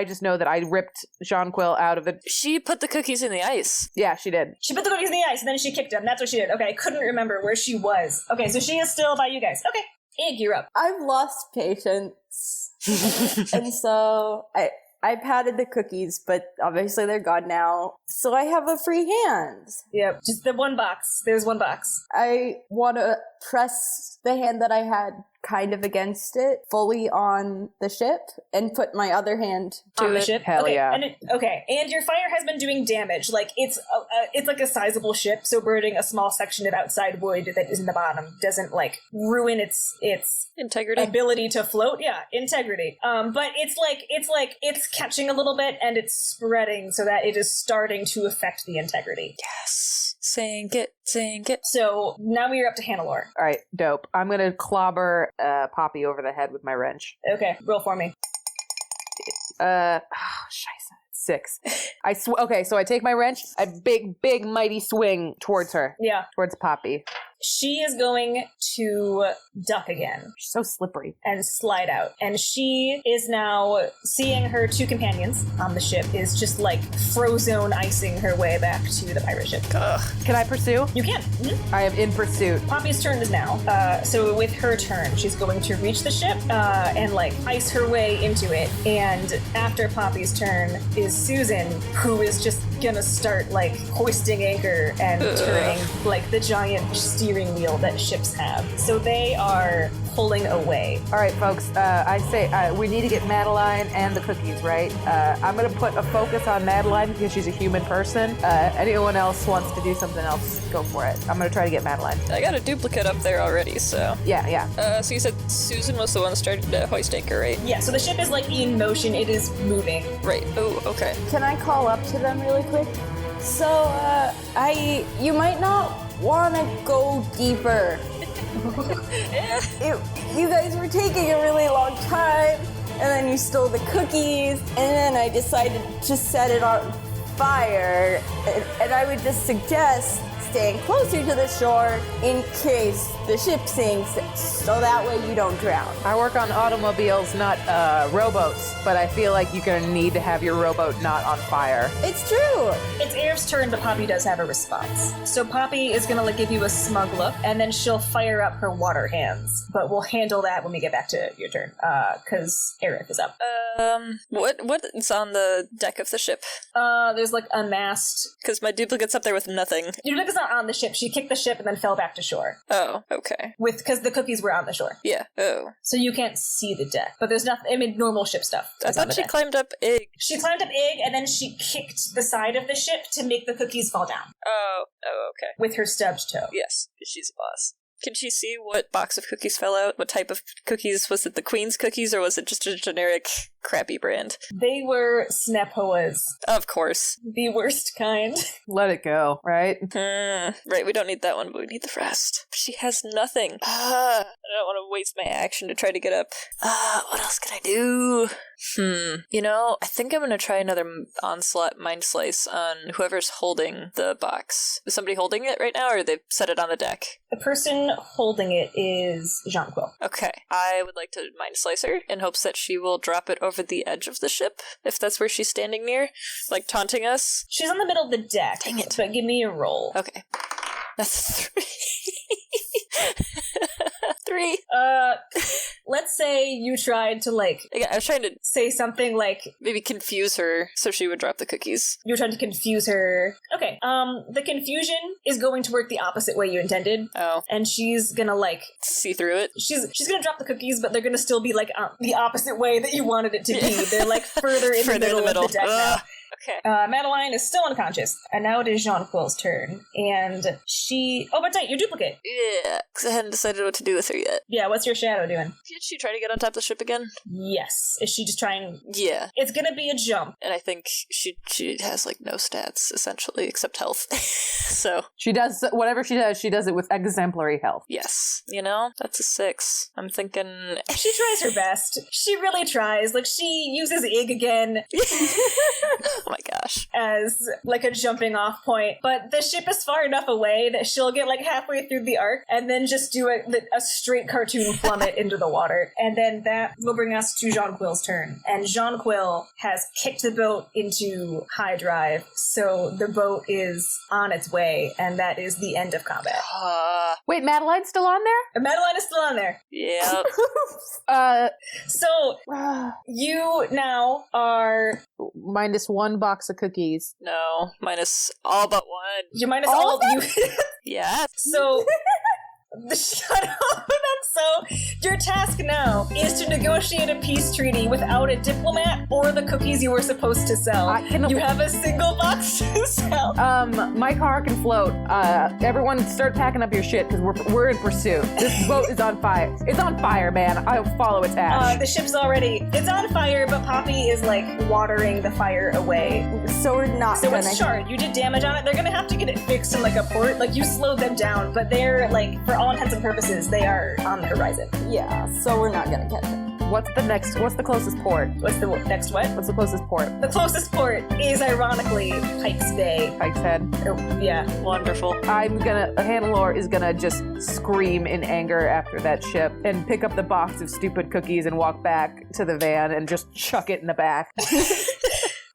just know that I ripped Jonquil out of the... She put the cookies in the ice. Yeah, she did. She put the cookies in the ice, and then she kicked them. That's what she did. Okay, I couldn't remember where she was. Okay, so she is still by you guys. Okay. Ig, you're up. I've lost patience. And so I patted the cookies, but obviously they're gone now. So I have a free hand. Yep, just the one box. There's one box. I want to press the hand that I had kind of against it fully on the ship and put my other hand on the ship. Hell okay, yeah. And your fire has been doing damage. Like it's like a sizable ship, so burning a small section of outside wood that is in the bottom doesn't like ruin its integrity, ability to float. Yeah, integrity. But it's catching a little bit and it's spreading so that it is starting to affect the integrity. Yes. Sink it. So now we are up to Hannelore. All right, dope. I'm gonna clobber Poppy over the head with my wrench. Okay, roll for me. Scheiße. 6. Okay, so I take my wrench, a big, mighty swing towards her. Yeah. Towards Poppy. She is going to duck again. She's so slippery. And slide out. And she is now seeing her two companions on the ship is just like frozone icing her way back to the pirate ship. Ugh. Can I pursue? You can. Mm-hmm. I am in pursuit. Poppy's turn is now. So with her turn, she's going to reach the ship and like ice her way into it. And after Poppy's turn is Susan, who is just gonna start like hoisting anchor and turning like the giant steering wheel that ships have. So they are pulling away. All right, folks, I say we need to get Madeline and the cookies, right? I'm going to put a focus on Madeline because she's a human person. Anyone else wants to do something else, go for it. I'm going to try to get Madeline. I got a duplicate up there already, so... Yeah. So you said Susan was the one that started to hoist anchor, right? Yeah, so the ship is like in motion. It is moving. Right. Oh, okay. Can I call up to them really quick? So, you might not want to go deeper. You guys were taking a really long time. and then you stole the cookies, and then I decided to set it on fire. And I would just suggest staying closer to the shore in case the ship sinks, so that way you don't drown. I work on automobiles, not rowboats, but I feel like you're gonna need to have your rowboat not on fire. It's true. It's Air's turn, but Poppy does have a response. So Poppy is gonna give you a smug look, and then she'll fire up her water hands. But we'll handle that when we get back to your turn, because Aerith is up. What is on the deck of the ship? There's like a mast. Because my duplicate's up there with nothing. Your duplicate's not on the ship. She kicked the ship and then fell back to shore. Oh, okay. Because the cookies were on the shore. Yeah. Oh. So you can't see the deck. But there's nothing, I mean, normal ship stuff. I thought she climbed up egg. She climbed up egg, and then she kicked the side of the ship to make the cookies fall down. Oh, okay. With her stubbed toe. Yes, she's a boss. Can she see what box of cookies fell out? What type of cookies? Was it the Queen's cookies, or was it just a generic crappy brand? They were Snapoas. Of course. The worst kind. Let it go, right? Right, we don't need that one, but we need the rest. She has nothing. I don't want to waste my action to try to get up. What else can I do? You know, I think I'm going to try another onslaught mind slice on whoever's holding the box. Is somebody holding it right now, or they've set it on the deck? The person holding it is Jonquil. Okay. I would like to mind slice her in hopes that she will drop it over the edge of the ship, if that's where she's standing near, like taunting us. She's on the middle of the deck. Dang it. But give me a roll. Okay. That's 3. 3. Let's say you tried to, Yeah, I was trying to say something like... maybe confuse her so she would drop the cookies. You were trying to confuse her. Okay, the confusion is going to work the opposite way you intended. Oh. And she's gonna, see through it? She's gonna drop the cookies, but they're gonna still be, the opposite way that you wanted it to be. They're, further in the middle of the deck now. Okay. Madeline is still unconscious, and now it is Jonquil's turn. And she... Oh, but your duplicate. Yeah, because I hadn't decided what to do with her yet. Yeah, what's your shadow doing? Did she try to get on top of the ship again? Yes. Is she just trying... Yeah. It's gonna be a jump. And I think she has, no stats, essentially, except health. So... She does... Whatever she does it with exemplary health. Yes. That's a 6. I'm thinking... She tries her best. She really tries. She uses Ig again. Oh my gosh. As a jumping off point, but the ship is far enough away that she'll get halfway through the arc and then just do a straight cartoon plummet into the water, and then that will bring us to Jonquil's turn. And Jonquil has kicked the boat into high drive, so the boat is on its way, and that is the end of combat. Wait, Madeline's still on there? Madeline is still on there. Yeah. So you now are -1 box of cookies. No, minus all but 1. you're minus all of you. Yeah. So shut up. So your task now is to negotiate a peace treaty without a diplomat or the cookies you were supposed to sell. You have a single box to sell. My car can float. Everyone start packing up your shit because we're in pursuit. This boat is on fire. It's on fire, man. I'll follow its ash. The ship's it's on fire, but Poppy is watering the fire away. So we're not So gonna... it's charred. You did damage on it. They're gonna have to get it fixed in a port. You slowed them down, but they're for all intents and purposes, they are on the horizon. Yeah, so we're not gonna catch it. What's the closest port? What's the next what? What's the closest port? The closest port is ironically Pike's Bay. Pike's Head. Yeah. Wonderful. Hannelore is gonna just scream in anger after that ship and pick up the box of stupid cookies and walk back to the van and just chuck it in the back.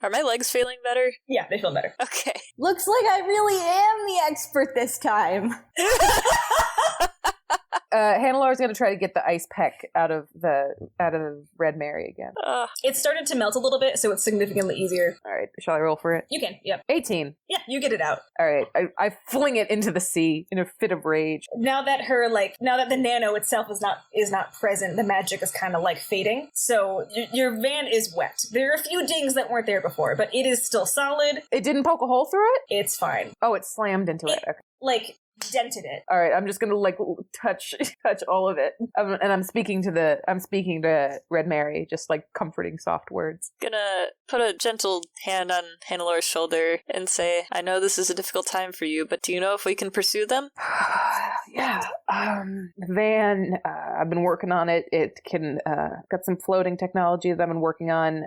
Are my legs feeling better? Yeah, they feel better. Okay. Looks like I really am the expert this time. Hannelore is going to try to get the ice peck out of the Red Mary again. It started to melt a little bit, so it's significantly easier. All right, shall I roll for it? You can, yep. 18. Yeah, you get it out. All right, I fling it into the sea in a fit of rage. Now that the nano itself is not present, the magic is kind of fading. So your van is wet. There are a few dings that weren't there before, but it is still solid. It didn't poke a hole through it? It's fine. Oh, it slammed into it. Okay. dented it. All right, I'm just gonna like touch all of it, and I'm speaking to Red Mary, just like comforting soft words. Gonna put a gentle hand on Hannelor's shoulder and say, I know this is a difficult time for you, but do you know if we can pursue them? Yeah, Van, I've been working on it. It can, got some floating technology that I've been working on.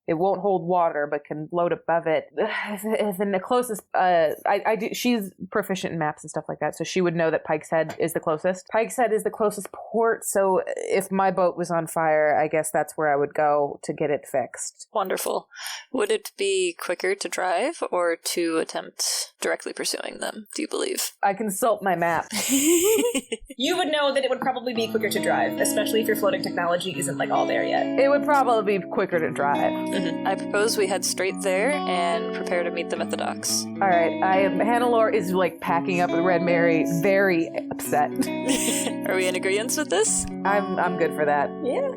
It won't hold water, but can float above it. And the closest, I do, she's proficient in maps and stuff like that, so she would know that Pike's Head is the closest. Pike's Head is the closest port, so if my boat was on fire, I guess that's where I would go to get it fixed. Wonderful. Would it be quicker to drive or to attempt directly pursuing them, do you believe? I consult my map. You would know that it would probably be quicker to drive, especially if your floating technology isn't like all there yet. It would probably be quicker to drive. I propose we head straight there and prepare to meet them at the docks. All right, Hannelore is like packing up with Red Mary, very upset. Are we in agreement with this? I'm good for that. Yeah.